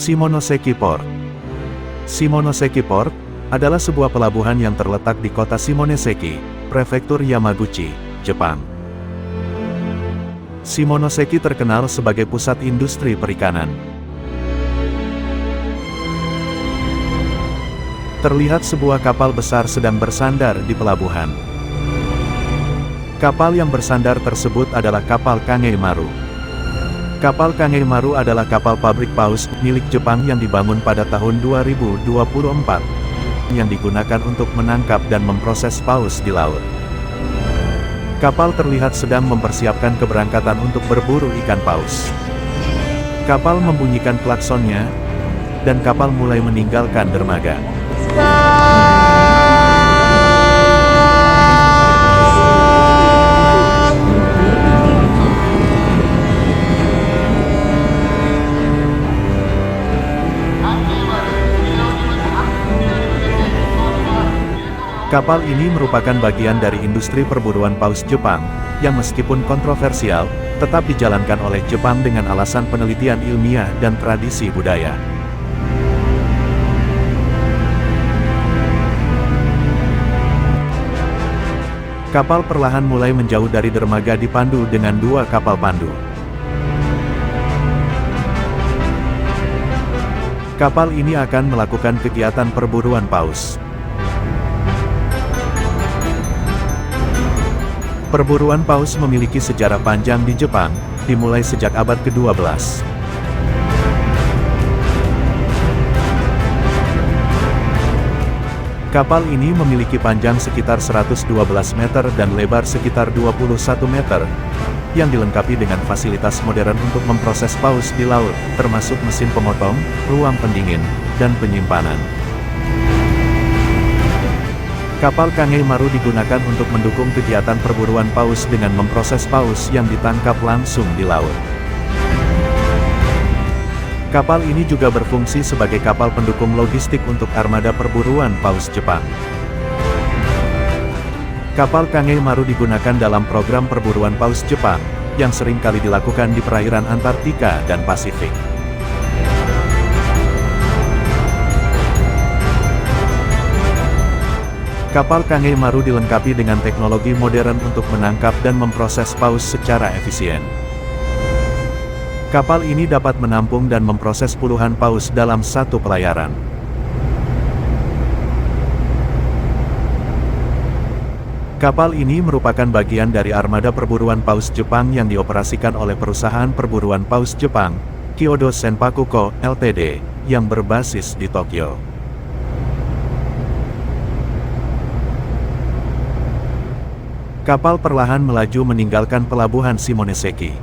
Shimonoseki Port. Shimonoseki Port adalah sebuah pelabuhan yang terletak di kota Shimonoseki, Prefektur Yamaguchi, Jepang. Shimonoseki terkenal sebagai pusat industri perikanan. Terlihat sebuah kapal besar sedang bersandar di pelabuhan. Kapal yang bersandar tersebut adalah kapal Kangei Maru. Kapal Kangei Maru adalah kapal pabrik paus milik Jepang yang dibangun pada tahun 2024, yang digunakan untuk menangkap dan memproses paus di laut. Kapal terlihat sedang mempersiapkan keberangkatan untuk berburu ikan paus. Kapal membunyikan klaksonnya, dan kapal mulai meninggalkan dermaga. Kapal ini merupakan bagian dari industri perburuan paus Jepang, yang meskipun kontroversial, tetap dijalankan oleh Jepang dengan alasan penelitian ilmiah dan tradisi budaya. Kapal perlahan mulai menjauh dari dermaga dipandu dengan dua kapal pandu. Kapal ini akan melakukan kegiatan perburuan paus. Perburuan paus memiliki sejarah panjang di Jepang, dimulai sejak abad ke-12. Kapal ini memiliki panjang sekitar 112 meter dan lebar sekitar 21 meter, yang dilengkapi dengan fasilitas modern untuk memproses paus di laut, termasuk mesin pemotong, ruang pendingin, dan penyimpanan. Kapal Kangei Maru digunakan untuk mendukung kegiatan perburuan paus dengan memproses paus yang ditangkap langsung di laut. Kapal ini juga berfungsi sebagai kapal pendukung logistik untuk armada perburuan paus Jepang. Kapal Kangei Maru digunakan dalam program perburuan paus Jepang, yang sering kali dilakukan di perairan Antartika dan Pasifik. Kapal Kangei Maru dilengkapi dengan teknologi modern untuk menangkap dan memproses paus secara efisien. Kapal ini dapat menampung dan memproses puluhan paus dalam satu pelayaran. Kapal ini merupakan bagian dari armada perburuan paus Jepang yang dioperasikan oleh perusahaan perburuan paus Jepang, Kyodo Senpaku Co., Ltd., yang berbasis di Tokyo. Kapal perlahan melaju meninggalkan pelabuhan Shimonoseki.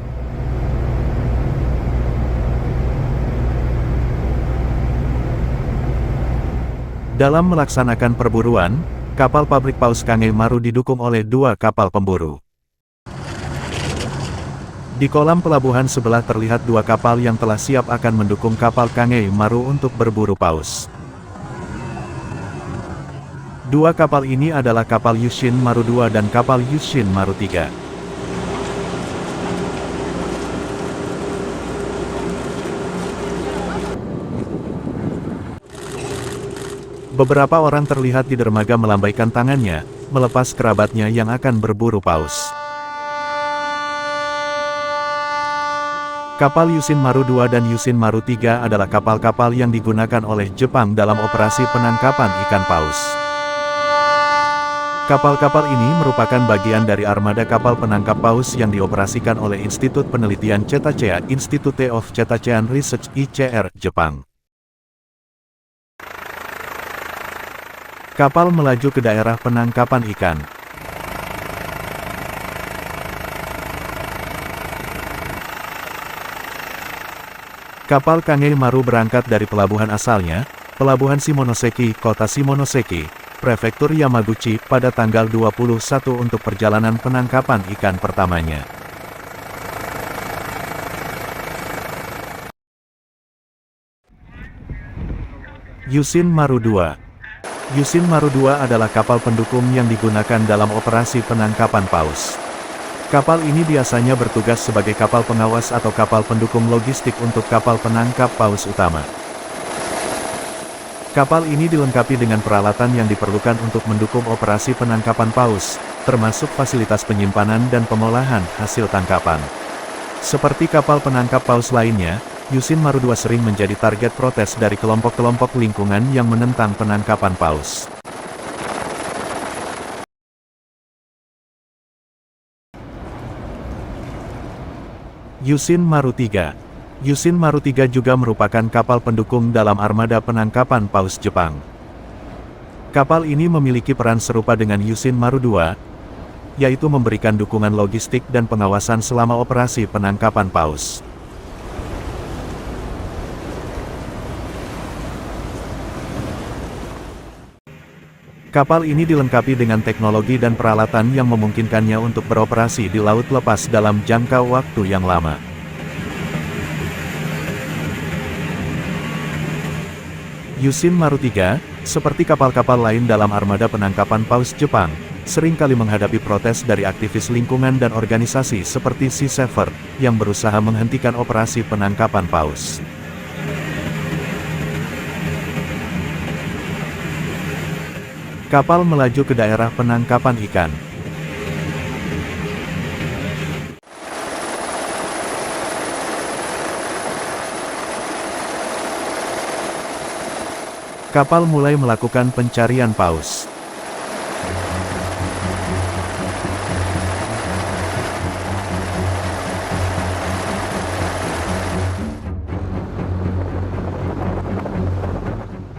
Dalam melaksanakan perburuan, kapal pabrik paus Kangei Maru didukung oleh dua kapal pemburu. Di kolam pelabuhan sebelah terlihat dua kapal yang telah siap akan mendukung kapal Kangei Maru untuk berburu paus. Dua kapal ini adalah kapal Yushin Maru II dan kapal Yushin Maru III. Beberapa orang terlihat di dermaga melambaikan tangannya, melepas kerabatnya yang akan berburu paus. Kapal Yushin Maru II dan Yushin Maru III adalah kapal-kapal yang digunakan oleh Jepang dalam operasi penangkapan ikan paus. Kapal-kapal ini merupakan bagian dari armada kapal penangkap paus yang dioperasikan oleh Institut Penelitian Cetacea Institute of Cetacean Research (ICR), Jepang. Kapal melaju ke daerah penangkapan ikan. Kapal Kangei Maru berangkat dari pelabuhan asalnya, Pelabuhan Shimonoseki, Kota Shimonoseki, Prefektur Yamaguchi, pada tanggal 21 untuk perjalanan penangkapan ikan pertamanya. Yushin Maru II. Yushin Maru II adalah kapal pendukung yang digunakan dalam operasi penangkapan paus. Kapal ini biasanya bertugas sebagai kapal pengawas atau kapal pendukung logistik untuk kapal penangkap paus utama. Kapal ini dilengkapi dengan peralatan yang diperlukan untuk mendukung operasi penangkapan paus, termasuk fasilitas penyimpanan dan pengolahan hasil tangkapan. Seperti kapal penangkap paus lainnya, Yusin Maru II sering menjadi target protes dari kelompok-kelompok lingkungan yang menentang penangkapan paus. Yusin Maru III. Yusin Maru III juga merupakan kapal pendukung dalam armada penangkapan paus Jepang. Kapal ini memiliki peran serupa dengan Yusin Maru II, yaitu memberikan dukungan logistik dan pengawasan selama operasi penangkapan paus. Kapal ini dilengkapi dengan teknologi dan peralatan yang memungkinkannya untuk beroperasi di laut lepas dalam jangka waktu yang lama. Yusin Maru III, seperti kapal-kapal lain dalam armada penangkapan paus Jepang, seringkali menghadapi protes dari aktivis lingkungan dan organisasi seperti Sea Saver, yang berusaha menghentikan operasi penangkapan paus. Kapal melaju ke daerah penangkapan ikan. Kapal mulai melakukan pencarian paus.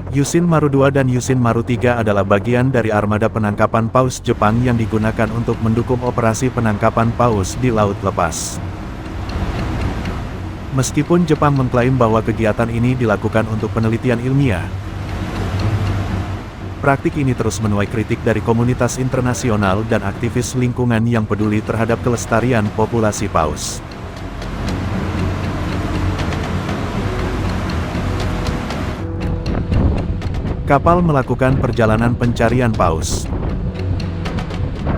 Yusin Maru II dan Yusin Maru III adalah bagian dari armada penangkapan paus Jepang yang digunakan untuk mendukung operasi penangkapan paus di laut lepas. Meskipun Jepang mengklaim bahwa kegiatan ini dilakukan untuk penelitian ilmiah, praktik ini terus menuai kritik dari komunitas internasional dan aktivis lingkungan yang peduli terhadap kelestarian populasi paus. Kapal melakukan perjalanan pencarian paus.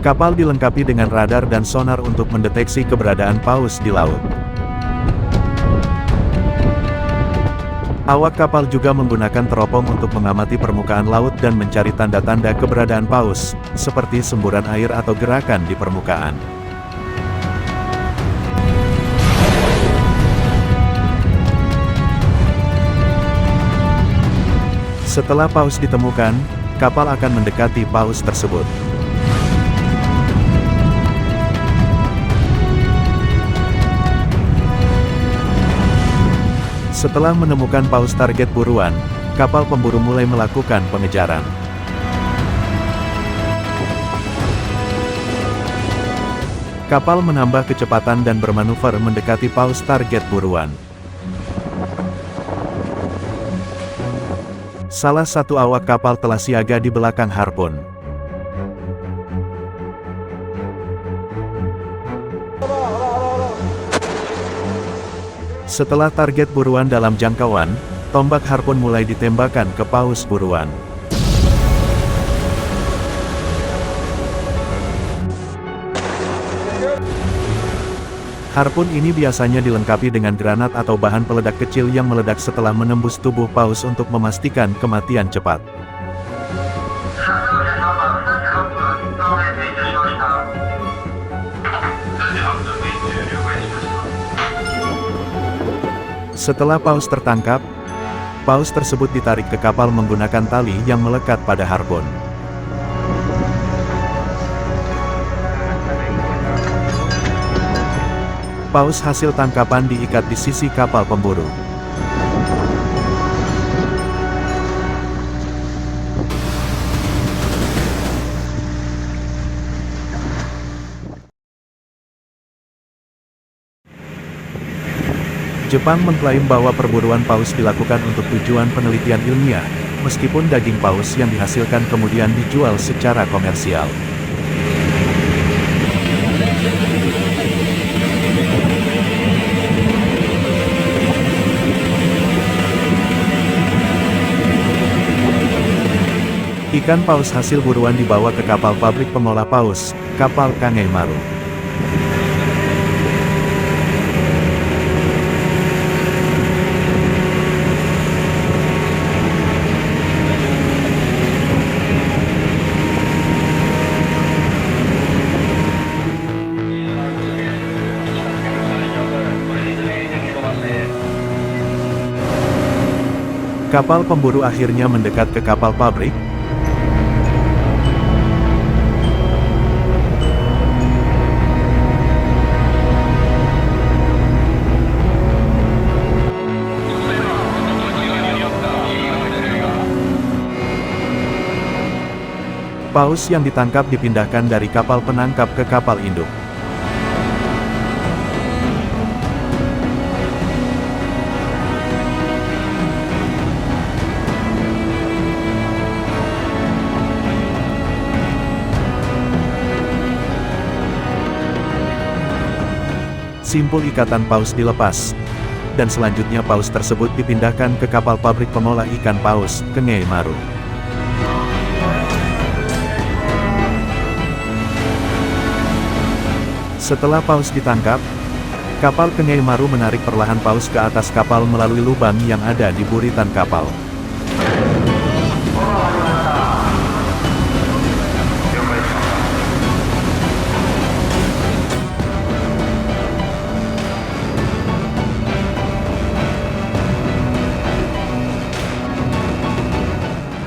Kapal dilengkapi dengan radar dan sonar untuk mendeteksi keberadaan paus di laut. Awak kapal juga menggunakan teropong untuk mengamati permukaan laut dan mencari tanda-tanda keberadaan paus, seperti semburan air atau gerakan di permukaan. Setelah paus ditemukan, kapal akan mendekati paus tersebut. Setelah menemukan paus target buruan, kapal pemburu mulai melakukan pengejaran. Kapal menambah kecepatan dan bermanuver mendekati paus target buruan. Salah satu awak kapal telah siaga di belakang harpun. Setelah target buruan dalam jangkauan, tombak harpun mulai ditembakkan ke paus buruan. Harpun ini biasanya dilengkapi dengan granat atau bahan peledak kecil yang meledak setelah menembus tubuh paus untuk memastikan kematian cepat. Setelah paus tertangkap, paus tersebut ditarik ke kapal menggunakan tali yang melekat pada harpun. Paus hasil tangkapan diikat di sisi kapal pemburu. Jepang mengklaim bahwa perburuan paus dilakukan untuk tujuan penelitian ilmiah, meskipun daging paus yang dihasilkan kemudian dijual secara komersial. Ikan paus hasil buruan dibawa ke kapal pabrik pengolah paus, kapal Kangei Maru. Kapal pemburu akhirnya mendekat ke kapal pabrik. Paus yang ditangkap dipindahkan dari kapal penangkap ke kapal induk. Simpul ikatan paus dilepas, dan selanjutnya paus tersebut dipindahkan ke kapal pabrik pengolah ikan paus, Kengei Maru. Setelah paus ditangkap, kapal Kengei Maru menarik perlahan paus ke atas kapal melalui lubang yang ada di buritan kapal.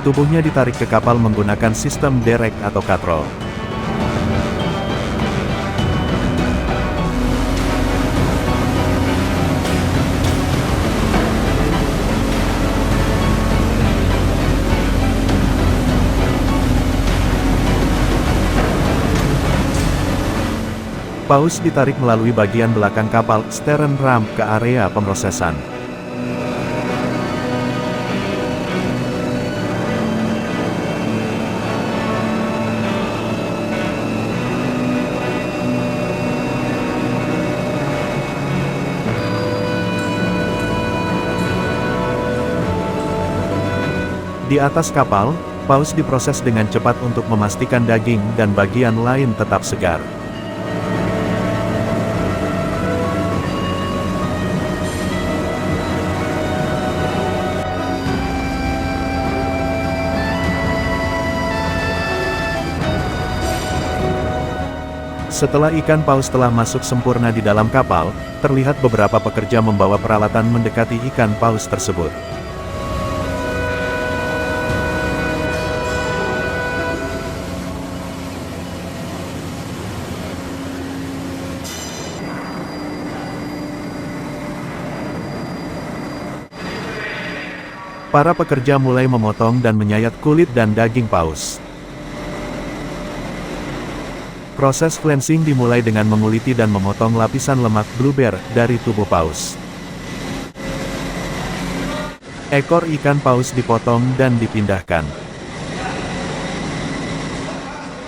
Tubuhnya ditarik ke kapal menggunakan sistem derek atau katrol. Paus ditarik melalui bagian belakang kapal, stern ramp, ke area pemrosesan. Di atas kapal, paus diproses dengan cepat untuk memastikan daging dan bagian lain tetap segar. Setelah ikan paus telah masuk sempurna di dalam kapal, terlihat beberapa pekerja membawa peralatan mendekati ikan paus tersebut. Para pekerja mulai memotong dan menyayat kulit dan daging paus. Proses cleansing dimulai dengan menguliti dan memotong lapisan lemak blubber dari tubuh paus. Ekor ikan paus dipotong dan dipindahkan.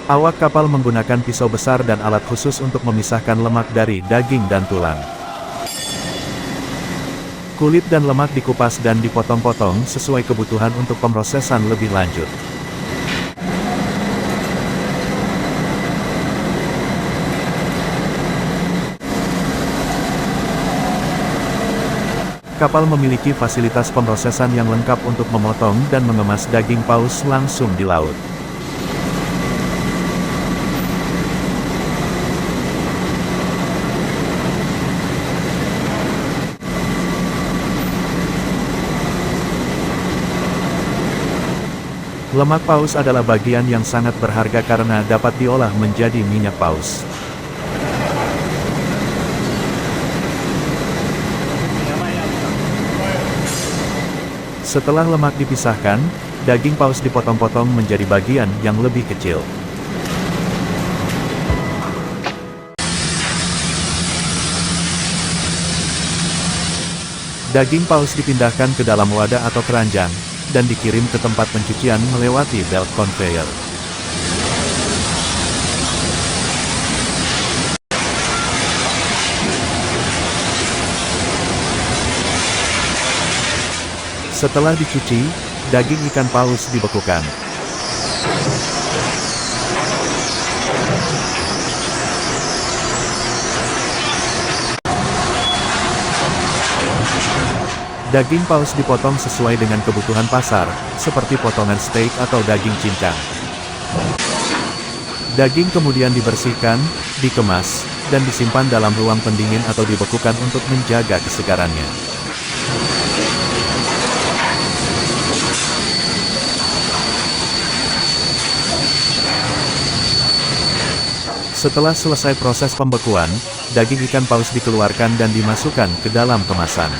Awak kapal menggunakan pisau besar dan alat khusus untuk memisahkan lemak dari daging dan tulang. Kulit dan lemak dikupas dan dipotong-potong sesuai kebutuhan untuk pemrosesan lebih lanjut. Kapal memiliki fasilitas pemrosesan yang lengkap untuk memotong dan mengemas daging paus langsung di laut. Lemak paus adalah bagian yang sangat berharga karena dapat diolah menjadi minyak paus. Setelah lemak dipisahkan, daging paus dipotong-potong menjadi bagian yang lebih kecil. Daging paus dipindahkan ke dalam wadah atau keranjang, dan dikirim ke tempat pencucian melewati belt conveyor. Setelah dicuci, daging ikan paus dibekukan. Daging paus dipotong sesuai dengan kebutuhan pasar, seperti potongan steak atau daging cincang. Daging kemudian dibersihkan, dikemas, dan disimpan dalam ruang pendingin atau dibekukan untuk menjaga kesegarannya. Setelah selesai proses pembekuan, daging ikan paus dikeluarkan dan dimasukkan ke dalam kemasan.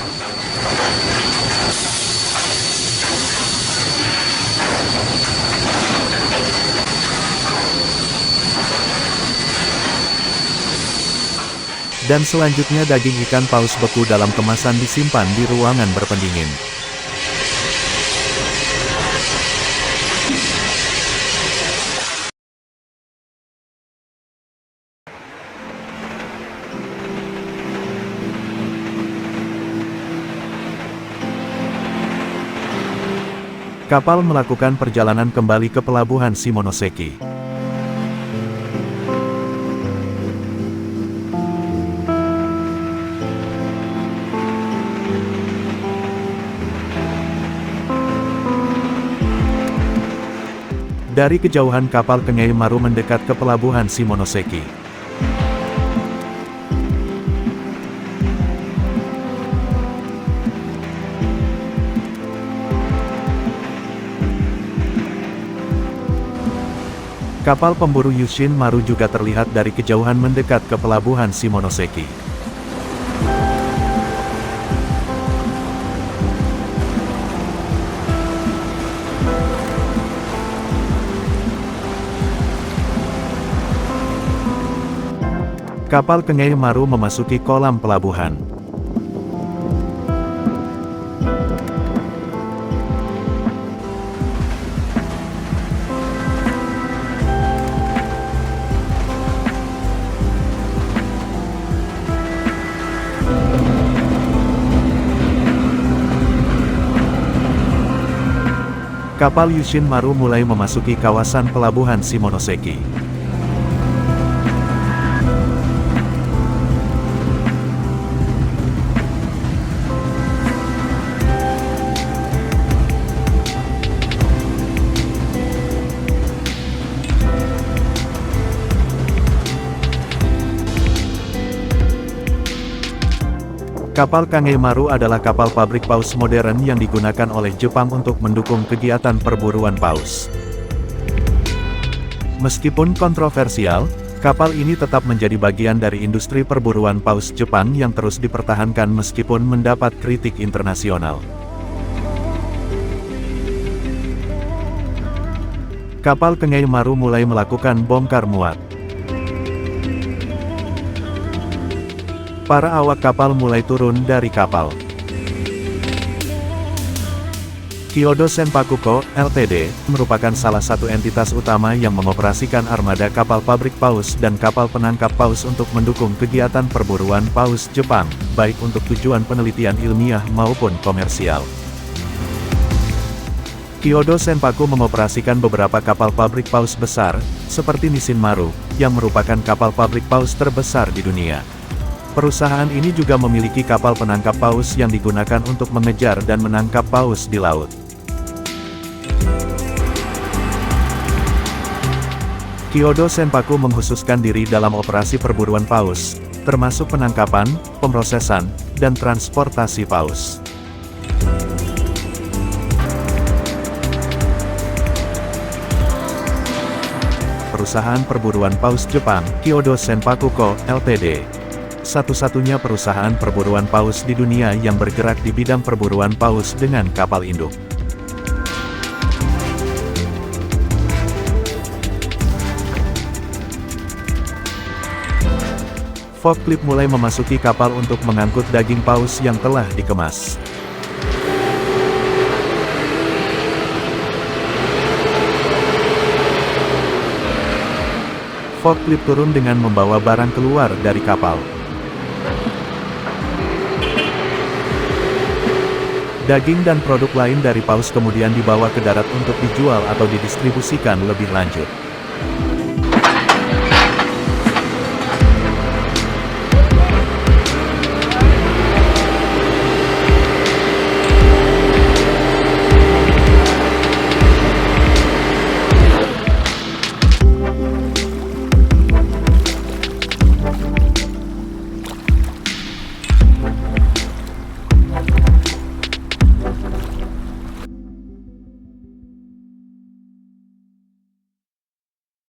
Dan selanjutnya daging ikan paus beku dalam kemasan disimpan di ruangan berpendingin. Kapal melakukan perjalanan kembali ke pelabuhan Shimonoseki. Dari kejauhan kapal Kengei Maru mendekat ke pelabuhan Shimonoseki. Kapal pemburu Yushin Maru juga terlihat dari kejauhan mendekat ke pelabuhan Shimonoseki. Kapal Kengei Maru memasuki kolam pelabuhan. Kapal Yushin Maru mulai memasuki kawasan pelabuhan Shimonoseki. Kapal Kengei Maru adalah kapal pabrik paus modern yang digunakan oleh Jepang untuk mendukung kegiatan perburuan paus. Meskipun kontroversial, kapal ini tetap menjadi bagian dari industri perburuan paus Jepang yang terus dipertahankan meskipun mendapat kritik internasional. Kapal Kengei Maru mulai melakukan bongkar muat. Para awak kapal mulai turun dari kapal. Kyodo Senpaku Co., Ltd., merupakan salah satu entitas utama yang mengoperasikan armada kapal pabrik paus dan kapal penangkap paus untuk mendukung kegiatan perburuan paus Jepang, baik untuk tujuan penelitian ilmiah maupun komersial. Kyodo Senpaku mengoperasikan beberapa kapal pabrik paus besar, seperti Nissin Maru, yang merupakan kapal pabrik paus terbesar di dunia. Perusahaan ini juga memiliki kapal penangkap paus yang digunakan untuk mengejar dan menangkap paus di laut. Kyodo Senpaku mengkhususkan diri dalam operasi perburuan paus, termasuk penangkapan, pemrosesan, dan transportasi paus. Perusahaan perburuan paus Jepang, Kyodo Senpaku Co., Ltd., satu-satunya perusahaan perburuan paus di dunia yang bergerak di bidang perburuan paus dengan kapal induk. Forklift mulai memasuki kapal untuk mengangkut daging paus yang telah dikemas. Forklift turun dengan membawa barang keluar dari kapal. Daging dan produk lain dari paus kemudian dibawa ke darat untuk dijual atau didistribusikan lebih lanjut.